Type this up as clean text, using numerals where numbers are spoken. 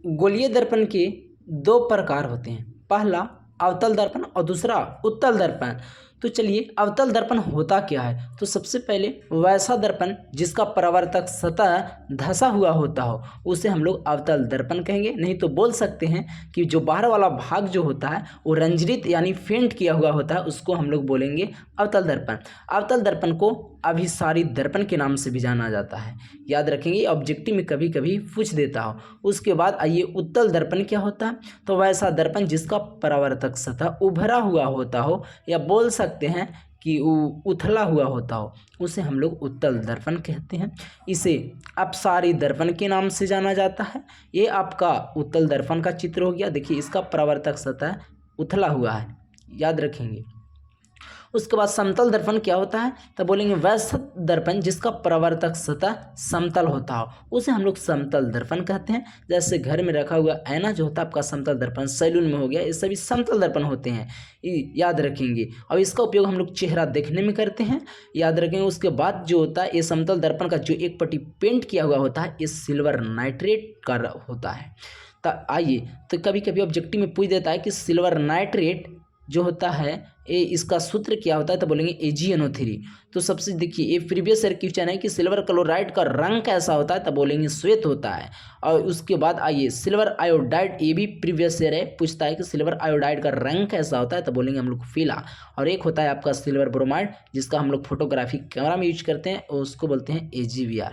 गोलीय दर्पण के दो प्रकार होते हैं, पहला अवतल दर्पण और दूसरा उत्तल दर्पण। तो चलिए अवतल दर्पण होता क्या है। तो सबसे पहले वैसा दर्पण जिसका परावर्तक सतह धंसा हुआ होता हो उसे हम लोग अवतल दर्पण कहेंगे। नहीं तो बोल सकते हैं कि जो बाहर वाला भाग जो होता है वो रंजरित यानी फेंट किया हुआ होता है, उसको हम लोग बोलेंगे अवतल दर्पण। अवतल दर्पण को अभिसारित दर्पण के नाम से भी जाना जाता है, याद रखेंगे, ऑब्जेक्टिव में कभी कभी पूछ देता हो। उसके बाद आइए उत्तल दर्पण क्या होता है। तो वैसा दर्पण जिसका परावर्तक सतह उभरा हुआ होता हो या बोल सकते हैं कि उथला हुआ होता हो, उसे हम लोग उत्तल दर्पण कहते हैं। इसे अपसारित दर्पण के नाम से जाना जाता है। ये आपका उत्तल दर्पण का चित्र हो गया। देखिए इसका परावर्तक सतह उथला हुआ है, याद रखेंगे। उसके बाद समतल दर्पण क्या होता है। तो बोलेंगे वैसा दर्पण जिसका परावर्तक सतह समतल होता हो उसे हम लोग समतल दर्पण कहते हैं। जैसे घर में रखा हुआ आईना जो होता है आपका समतल दर्पण, सैलून में हो गया, ये सभी समतल दर्पण होते हैं, याद रखेंगे। और इसका उपयोग हम लोग चेहरा देखने में करते हैं, याद रखेंगे। उसके बाद जो होता है ये समतल दर्पण का जो एक पट्टी पेंट किया हुआ होता है ये सिल्वर नाइट्रेट का होता है। तो आइए, तो कभी कभी ऑब्जेक्टिव में पूछ देता है कि सिल्वर नाइट्रेट जो होता है ये इसका सूत्र क्या होता है। तो बोलेंगे AgNO3। तो सबसे देखिए ये प्रीवियस ईयर क्वेश्चन है कि सिल्वर क्लोराइड का रंग कैसा होता है। तो बोलेंगे श्वेत होता है। और उसके बाद आइए सिल्वर आयोडाइड, ये भी प्रीवियस ईयर है, पूछता है कि सिल्वर आयोडाइड का रंग कैसा होता है। तो बोलेंगे हम लोग पीला। और एक होता है आपका सिल्वर ब्रोमाइड जिसका हम लोग फोटोग्राफी कैमरा में यूज करते हैं, उसको बोलते हैं AgBr।